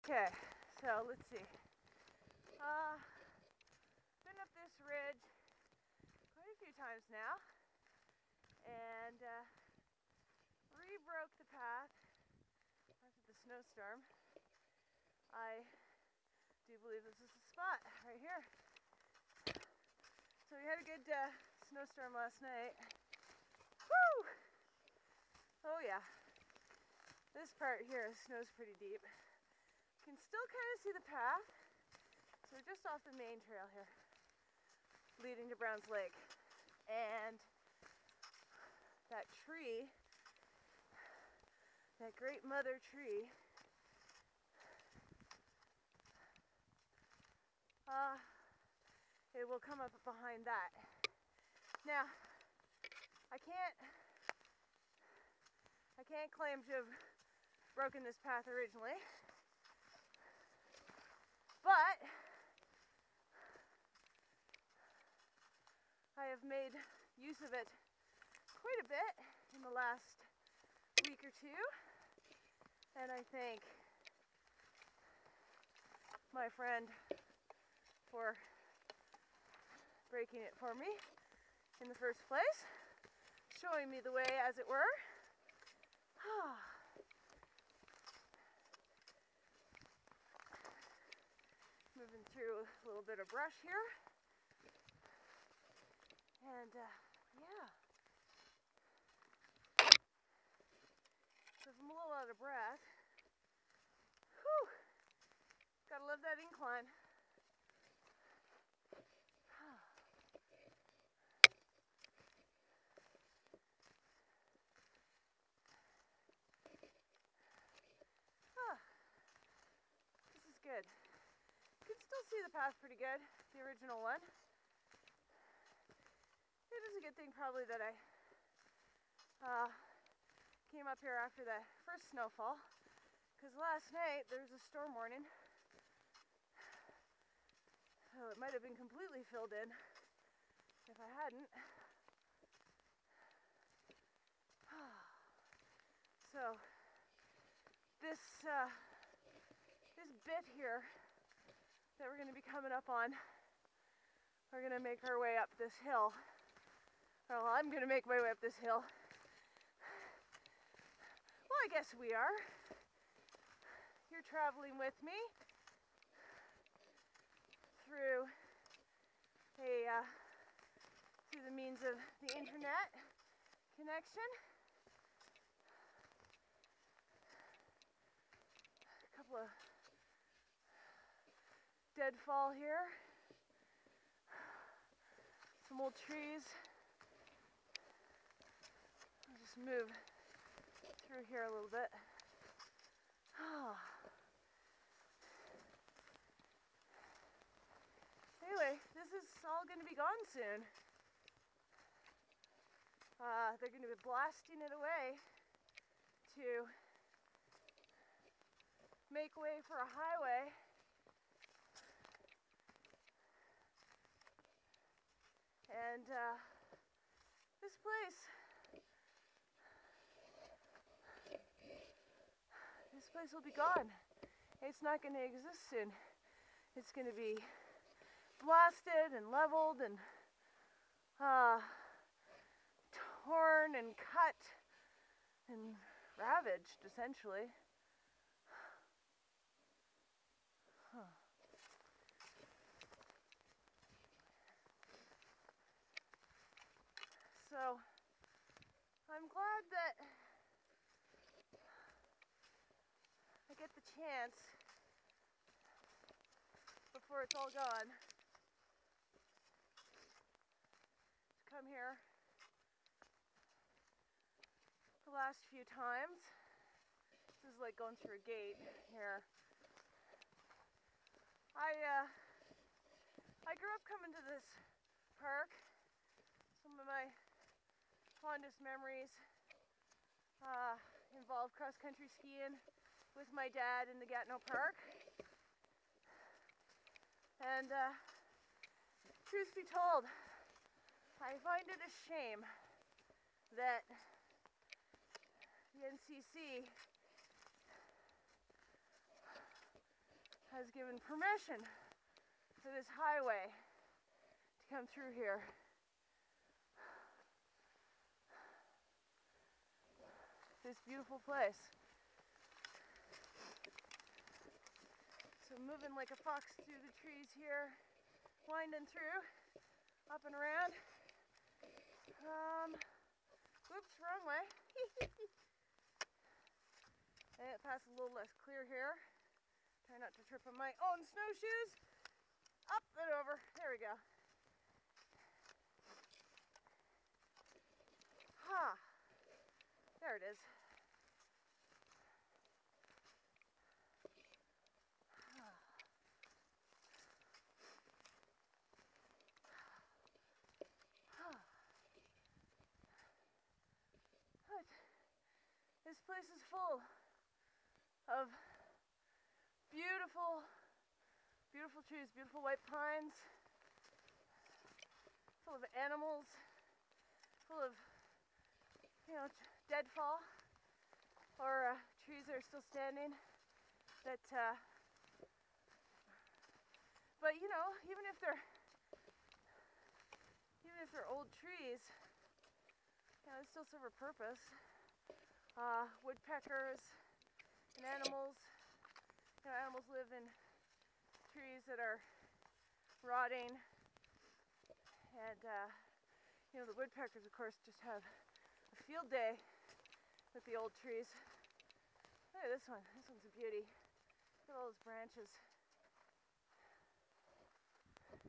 Okay, so let's see. Been up this ridge quite a few times now, and re-broke the path after the snowstorm. I do believe this is the spot right here. So we had a good snowstorm last night. Woo! Oh yeah. This part here snow's pretty deep. You can still kind of see the path. So we're just off the main trail here, leading to Browns Lake. And that tree, that great mother tree, it will come up behind that. Now, I can't claim to have broken this path originally, but I have made use of it quite a bit in the last week or two, and I thank my friend for breaking it for me in the first place, showing me the way, as it were. Moving through a little bit of brush here. And yeah. So I'm a little out of breath. Whew. Gotta love that incline. This is good. You can still see the path pretty good, the original one. It is a good thing probably that I came up here after the first snowfall, because last night there was a storm warning, so it might have been completely filled in if I hadn't. So this bit here that we're going to be coming up on, we're going to make our way up this hill. Well, I'm going to make my way up this hill. Well, I guess we are. You're traveling with me through the means of the internet connection. A couple of deadfall here. Some old trees. I'll just move through here a little bit. Anyway, this is all going to be gone soon. They're going to be blasting it away to make way for a highway. And this place will be gone. It's not going to exist soon. It's going to be blasted and leveled and torn and cut and ravaged, essentially. So I'm glad that I get the chance, before it's all gone, to come here the last few times. This is like going through a gate here. I grew up coming to this park. Some of my fondest memories involve cross-country skiing with my dad in the Gatineau Park. And truth be told, I find it a shame that the NCC has given permission for this highway to come through here. This beautiful place. So moving like a fox through the trees here, winding through, up and around. Whoops, wrong way. And it passes a little less clear here. Try not to trip on my own snowshoes. Up and over. There we go. Ha! There it is. This place is full of beautiful, beautiful trees, beautiful white pines, full of animals, full of, deadfall, or trees that are still standing that, but even if they're old trees, they still serve a purpose. Woodpeckers and animals. Animals live in trees that are rotting, and the woodpeckers, of course, just have a field day with the old trees. Look at this one. This one's a beauty. Look at all those branches.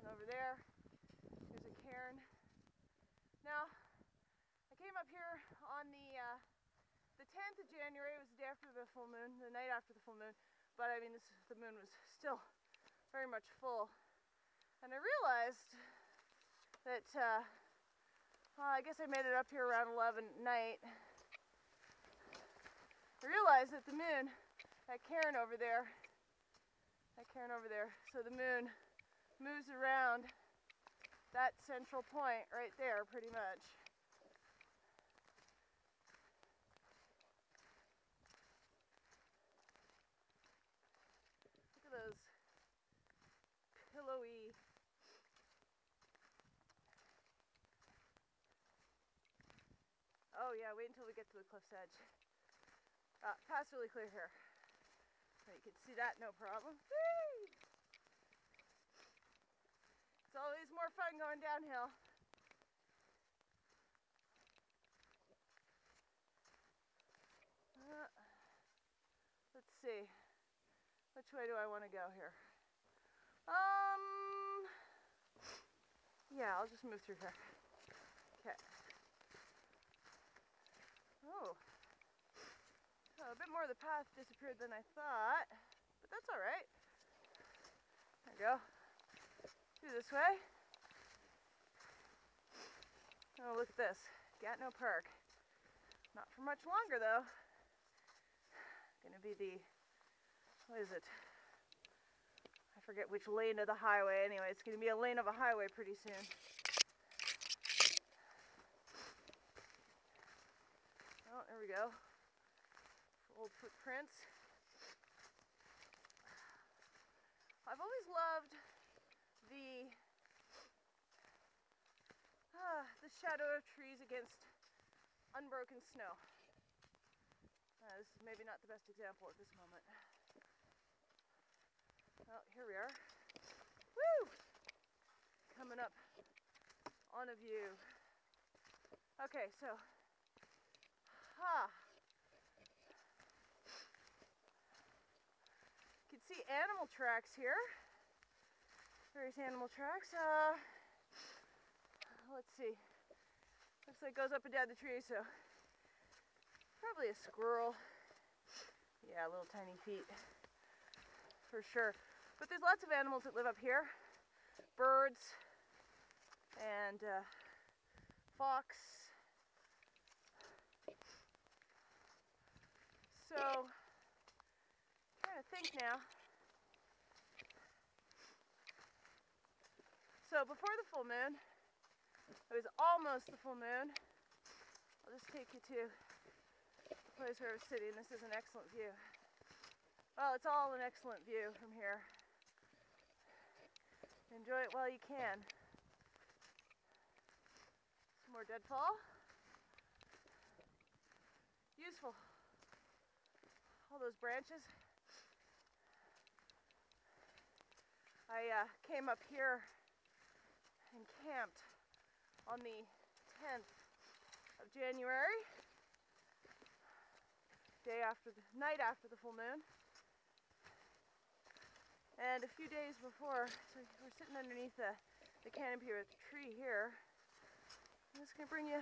And over there's a cairn. Now, I came up here on the 10th of January. It was the day after the full moon, the night after the full moon, but the moon was still very much full. And I realized that, I guess I made it up here around 11 at night. I realized that the moon, that cairn over there, so the moon moves around that central point right there pretty much. Those pillowy wait until we get to the cliff's edge. Path's really clear here. You can see that, no problem. Whee! It's always more fun going downhill. Let's see. Which way do I want to go here? Yeah, I'll just move through here. Okay. Oh, a bit more of the path disappeared than I thought, but that's all right. There we go. Through this way. Oh, look at this. Gatineau Park. Not for much longer, though. Gonna be what is it? I forget which lane of the highway. Anyway, it's going to be a lane of a highway pretty soon. Oh, there we go. Old footprints. I've always loved the shadow of trees against unbroken snow. This is maybe not the best example at this moment. Well, here we are. Woo! Coming up on a view. Okay, so, you can see animal tracks here. Various animal tracks. Let's see. Looks like it goes up and down the tree, so probably a squirrel. Yeah, little tiny feet. For sure. But there's lots of animals that live up here. Birds and fox. So, trying to think now. So before the full moon, it was almost the full moon. I'll just take you to the place where I was sitting. This is an excellent view. Well, it's all an excellent view from here. Enjoy it while you can. Some more deadfall. Useful. All those branches. I came up here and camped on the 10th of January, night after the full moon. And a few days before, so we're sitting underneath the canopy with the tree here. I'm just gonna bring you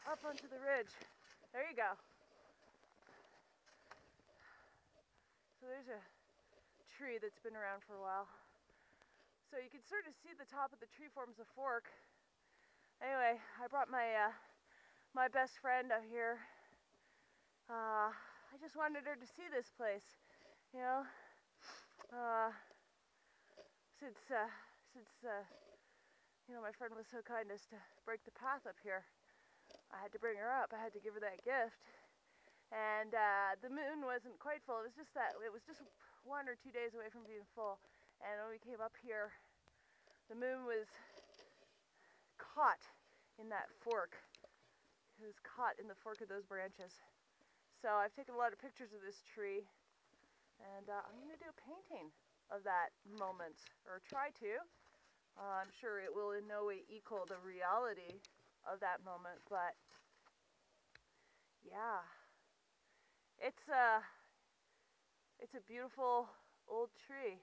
up onto the ridge. There you go. So there's a tree that's been around for a while. So you can sort of see the top of the tree forms a fork. Anyway, I brought my my best friend up here. I just wanted her to see this place, you know. Since you know, my friend was so kind as to break the path up here, I had to bring her up. I had to give her that gift. And the moon wasn't quite full. It was just 1 or 2 days away from being full. And when we came up here, the moon was caught in that fork. It was caught in the fork of those branches. So I've taken a lot of pictures of this tree, and I'm going to do a painting of that moment, or try to. I'm sure it will in no way equal the reality of that moment, but yeah, it's a beautiful old tree.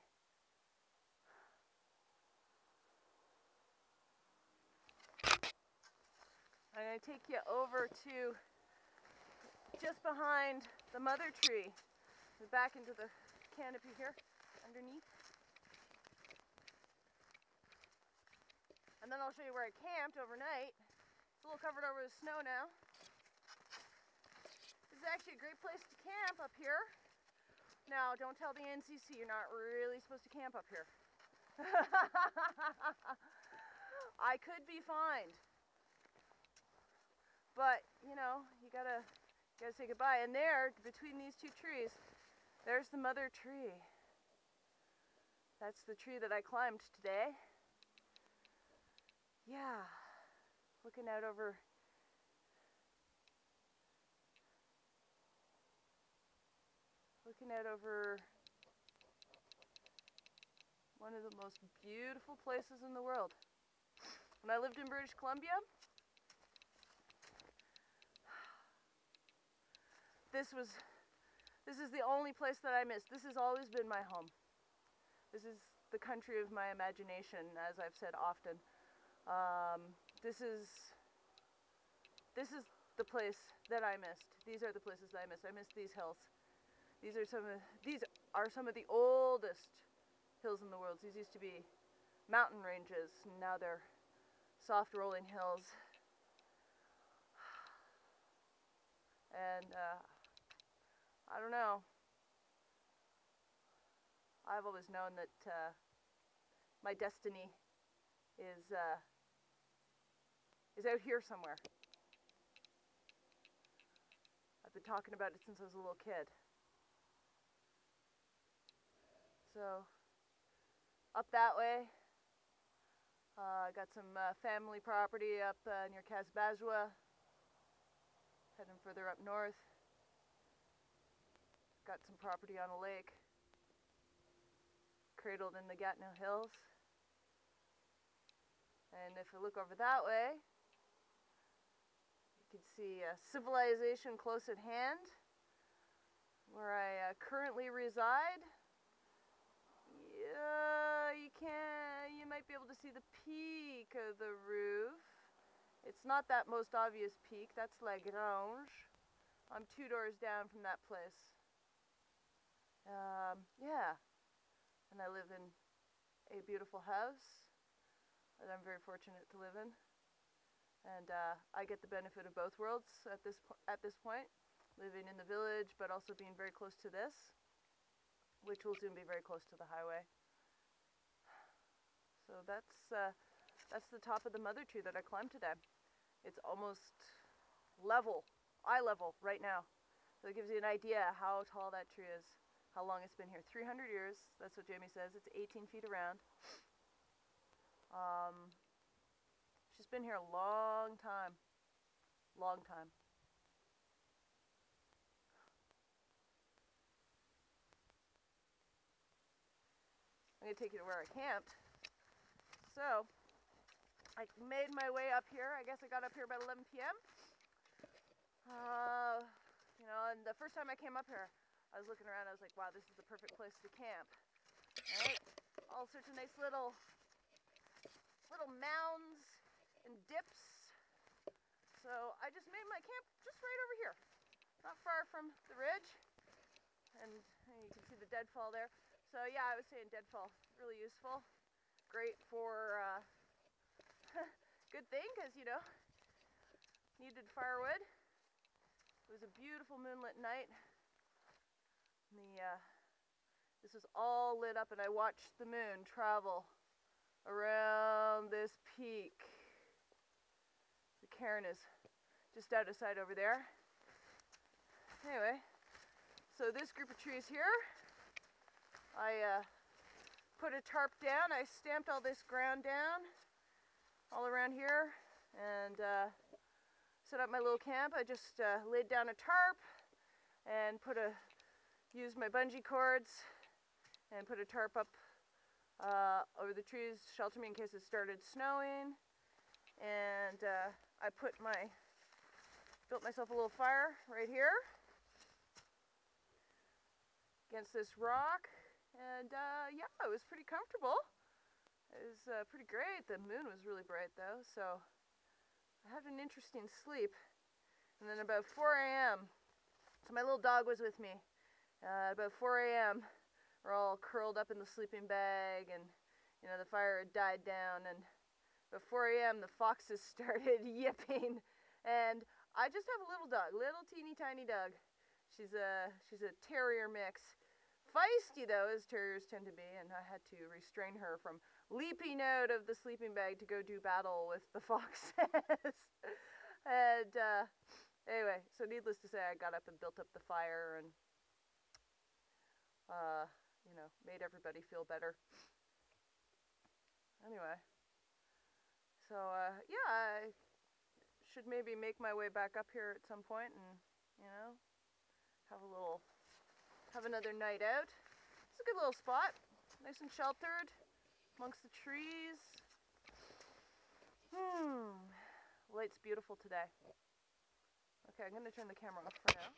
I'm going to take you over to just behind the mother tree, back into the canopy here underneath. And then I'll show you where I camped overnight. It's a little covered over with snow now. This is actually a great place to camp up here. Now, don't tell the NCC you're not really supposed to camp up here. I could be fined. But, you know, you gotta say goodbye. And there, between these two trees, there's the mother tree. That's the tree that I climbed today. Yeah, looking out over one of the most beautiful places in the world. When I lived in British Columbia, this is the only place that I missed. This has always been my home. This is the country of my imagination, as I've said often. This is the place that I missed. These are the places that I missed. I missed these hills. These are some of the oldest hills in the world. These used to be mountain ranges, and now they're soft rolling hills. And I don't know. I've always known that my destiny is out here somewhere. I've been talking about it since I was a little kid. So, up that way, I got some family property up near Casabajou. Heading further up north. Got some property on a lake, cradled in the Gatineau Hills. And if I look over that way, you can see civilization close at hand, where I currently reside. You might be able to see the peak of the roof. It's not that most obvious peak, that's La Grange. I'm 2 doors down from that place. Yeah, and I live in a beautiful house that I'm very fortunate to live in. And I get the benefit of both worlds at this point, living in the village, but also being very close to this, which will soon be very close to the highway. So that's the top of the mother tree that I climbed today. It's almost level, eye level right now. So it gives you an idea how tall that tree is, how long it's been here. 300 years, that's what Jamie says. It's 18 feet around. She's been here a long time. Long time. I'm going to take you to where I camped. So, I made my way up here. I guess I got up here about 11 p.m. You know, and the first time I came up here, I was looking around. I was like, wow, this is the perfect place to camp. Right? All sorts of nice little mounds and dips. So I just made my camp just right over here, not far from the ridge. And you can see the deadfall there. So yeah, I was saying deadfall, really useful. Great for, good thing, because, you know, needed firewood. It was a beautiful moonlit night. This was all lit up, and I watched the moon travel around this peak. The cairn is just out of sight over there. Anyway, so this group of trees here, I put a tarp down. I stamped all this ground down all around here and set up my little camp. I just laid down a tarp and used my bungee cords and put a tarp up over the trees to shelter me in case it started snowing. And I built myself a little fire right here against this rock. And yeah, it was pretty comfortable. It was pretty great. The moon was really bright though, so I had an interesting sleep. And then about 4 a.m., so my little dog was with me. About 4 a.m., we're all curled up in the sleeping bag, and you know, the fire had died down. And about 4 a.m., the foxes started yipping. And I just have a little dog, little teeny tiny dog. She's a terrier mix. Feisty though, as terriers tend to be, and I had to restrain her from leaping out of the sleeping bag to go do battle with the foxes. And anyway, so needless to say, I got up and built up the fire and you know, made everybody feel better. Anyway, so yeah, I should maybe make my way back up here at some point and, you know, have another night out. It's a good little spot, nice and sheltered amongst the trees. Light's beautiful today. Okay, I'm going to turn the camera off for now.